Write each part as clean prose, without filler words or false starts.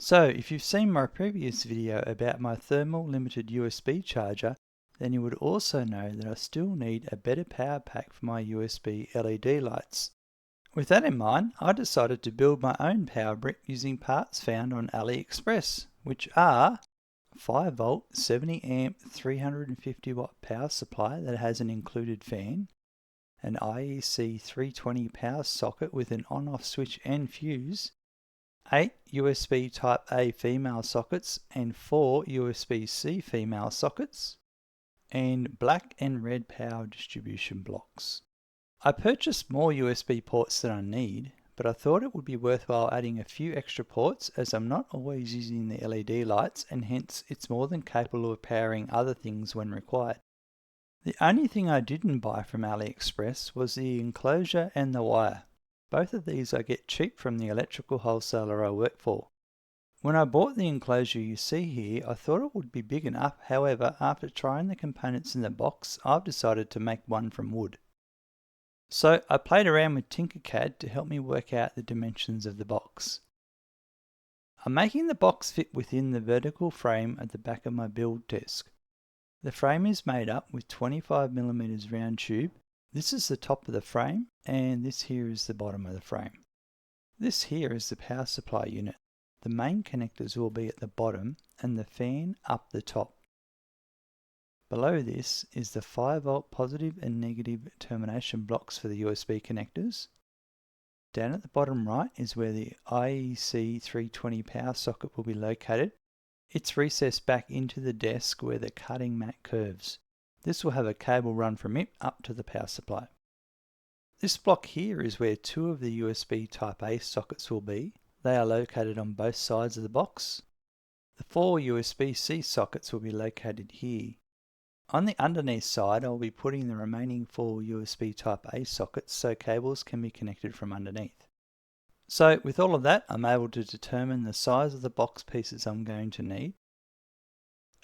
So if you've seen my previous video about my thermal limited USB charger, then you would also know that I still need a better power pack for my USB LED lights. With that in mind, I decided to build my own power brick using parts found on AliExpress, which are 5 volt, 70 amp, 350 watt power supply that has an included fan, an IEC 320 power socket with an on-off switch and fuse, 8 USB Type-A female sockets and 4 USB-C female sockets, and black and red power distribution blocks. I purchased more USB ports than I need, but I thought it would be worthwhile adding a few extra ports as I'm not always using the LED lights and hence it's more than capable of powering other things when required. The only thing I didn't buy from AliExpress was the enclosure and the wire. Both of these I get cheap from the electrical wholesaler I work for. When I bought the enclosure you see here, I thought it would be big enough. However, after trying the components in the box, I've decided to make one from wood. So I played around with Tinkercad to help me work out the dimensions of the box. I'm making the box fit within the vertical frame at the back of my build desk. The frame is made up with 25mm round tube. This is the top of the frame and this here is the bottom of the frame. This here is the power supply unit. The main connectors will be at the bottom and the fan up the top. Below this is the 5 volt positive and negative termination blocks for the USB connectors. Down at the bottom right is where the IEC 320 power socket will be located. It's recessed back into the desk where the cutting mat curves. This will have a cable run from it up to the power supply. This block here is where 2 of the USB Type-A sockets will be. They are located on both sides of the box. The 4 USB-C sockets will be located here. On the underneath side, I'll be putting the remaining 4 USB Type-A sockets so cables can be connected from underneath. So with all of that, I'm able to determine the size of the box pieces I'm going to need.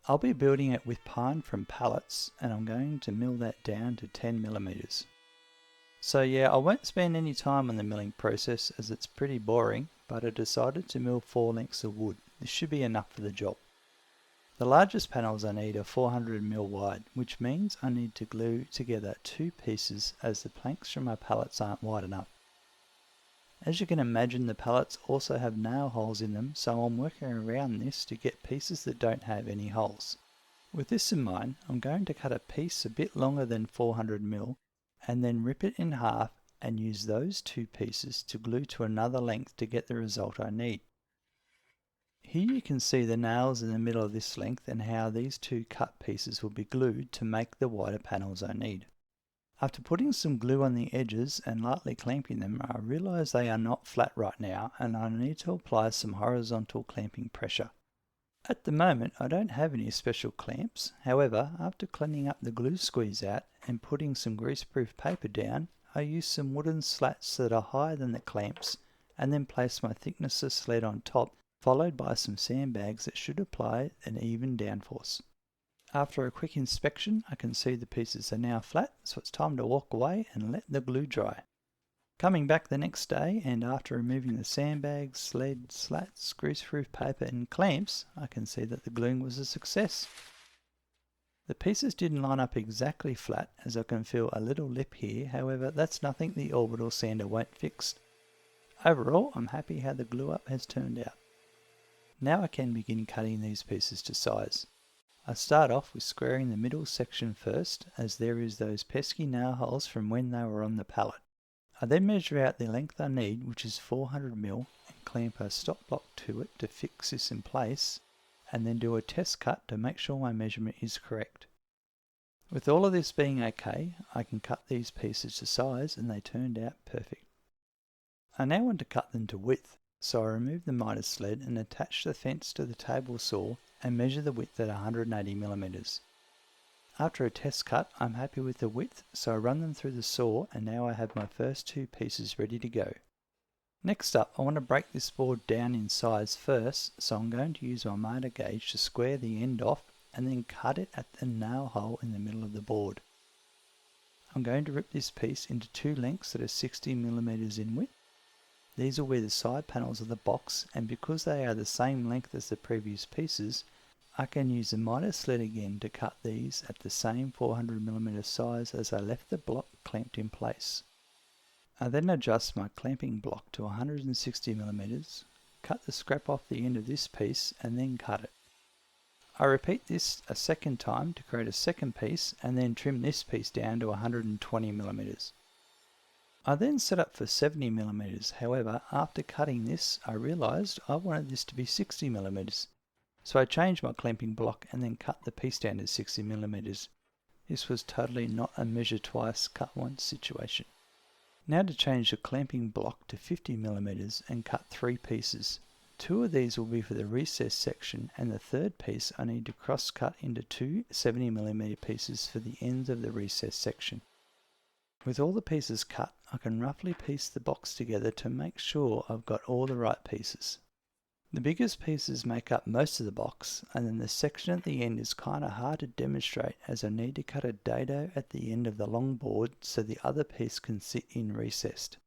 I'll be building it with pine from pallets and I'm going to mill that down to 10mm. So yeah, I won't spend any time on the milling process as it's pretty boring, but I decided to mill 4 lengths of wood. This should be enough for the job. The largest panels I need are 400mm wide, which means I need to glue together 2 pieces as the planks from my pallets aren't wide enough. As you can imagine, the pallets also have nail holes in them, so I'm working around this to get pieces that don't have any holes. With this in mind, I'm going to cut a piece a bit longer than 400mm and then rip it in half and use those 2 pieces to glue to another length to get the result I need. Here you can see the nails in the middle of this length and how these 2 cut pieces will be glued to make the wider panels I need. After putting some glue on the edges and lightly clamping them, I realise they are not flat right now and I need to apply some horizontal clamping pressure. At the moment I don't have any special clamps, however after cleaning up the glue squeeze out and putting some greaseproof paper down, I use some wooden slats that are higher than the clamps and then place my thickness of sled on top, followed by some sandbags that should apply an even downforce. After a quick inspection, I can see the pieces are now flat, so it's time to walk away and let the glue dry. Coming back the next day, and after removing the sandbags, sled, slats, greaseproof paper and clamps, I can see that the gluing was a success. The pieces didn't line up exactly flat, as I can feel a little lip here, however that's nothing the orbital sander won't fix. Overall, I'm happy how the glue up has turned out. Now I can begin cutting these pieces to size. I start off with squaring the middle section first, as there is those pesky nail holes from when they were on the pallet. I then measure out the length I need, which is 400mm, and clamp a stop block to it to fix this in place, and then do a test cut to make sure my measurement is correct. With all of this being okay, I can cut these pieces to size and they turned out perfect. I now want to cut them to width, so I remove the miter sled and attach the fence to the table saw and measure the width at 180mm. After a test cut, I'm happy with the width, so I run them through the saw and now I have my first 2 pieces ready to go. Next up, I want to break this board down in size first, so I'm going to use my miter gauge to square the end off and then cut it at the nail hole in the middle of the board. I'm going to rip this piece into 2 lengths that are 60mm in width. These will be the side panels of the box, and because they are the same length as the previous pieces, I can use the miter slit again to cut these at the same 400mm size as I left the block clamped in place. I then adjust my clamping block to 160mm, cut the scrap off the end of this piece and then cut it. I repeat this a second time to create a second piece and then trim this piece down to 120mm. I then set up for 70mm, however after cutting this I realised I wanted this to be 60mm, so I changed my clamping block and then cut the piece down to 60mm. This was totally not a measure twice, cut once situation. Now to change the clamping block to 50mm and cut 3 pieces. 2 of these will be for the recessed section, and the third piece I need to cross cut into 2 70mm pieces for the ends of the recessed section. With all the pieces cut, I can roughly piece the box together to make sure I've got all the right pieces. The biggest pieces make up most of the box, and then the section at the end is kinda hard to demonstrate as I need to cut a dado at the end of the long board so the other piece can sit in recessed.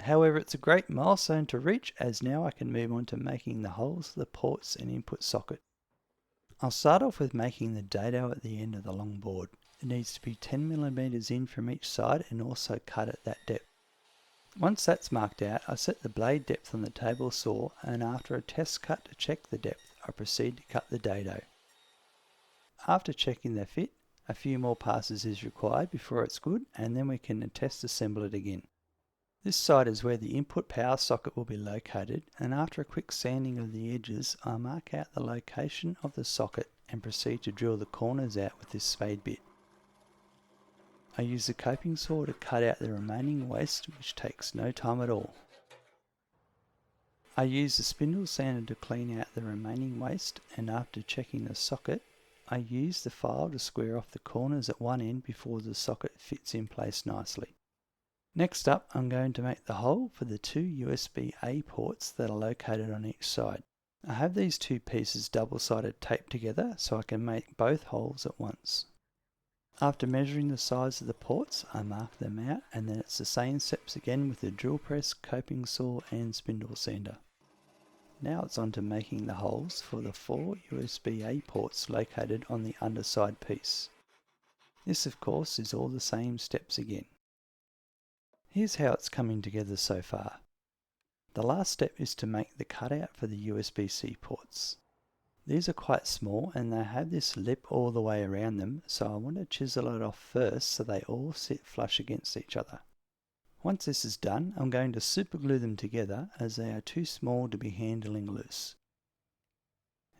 However, it's a great milestone to reach, as now I can move on to making the holes for the ports and input socket. I'll start off with making the dado at the end of the long board. It needs to be 10mm in from each side and also cut at that depth. Once that's marked out, I set the blade depth on the table saw, and after a test cut to check the depth, I proceed to cut the dado. After checking the fit, a few more passes is required before it's good, and then we can test assemble it again. This side is where the input power socket will be located, and after a quick sanding of the edges, I mark out the location of the socket and proceed to drill the corners out with this spade bit. I use the coping saw to cut out the remaining waste, which takes no time at all. I use the spindle sander to clean out the remaining waste, and after checking the socket, I use the file to square off the corners at one end before the socket fits in place nicely. Next up, I'm going to make the hole for the 2 USB-A ports that are located on each side. I have these 2 pieces double-sided taped together so I can make both holes at once. After measuring the size of the ports, I mark them out, and then it's the same steps again with the drill press, coping saw and spindle sander. Now it's on to making the holes for the 4 USB-A ports located on the underside piece. This of course is all the same steps again. Here's how it's coming together so far. The last step is to make the cutout for the USB-C ports. These are quite small and they have this lip all the way around them, so I want to chisel it off first so they all sit flush against each other. Once this is done, I'm going to super glue them together as they are too small to be handling loose.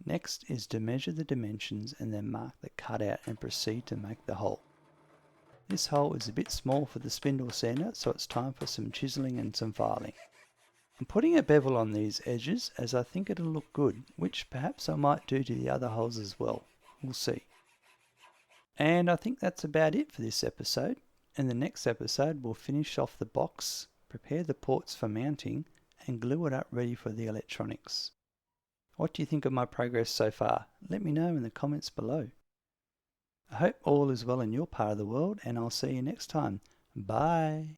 Next is to measure the dimensions and then mark the cutout and proceed to make the hole. This hole is a bit small for the spindle sander, so it's time for some chiseling and some filing. I'm putting a bevel on these edges as I think it'll look good, which perhaps I might do to the other holes as well. We'll see. And I think that's about it for this episode. In the next episode we'll finish off the box, prepare the ports for mounting, and glue it up ready for the electronics. What do you think of my progress so far? Let me know in the comments below. I hope all is well in your part of the world, and I'll see you next time. Bye!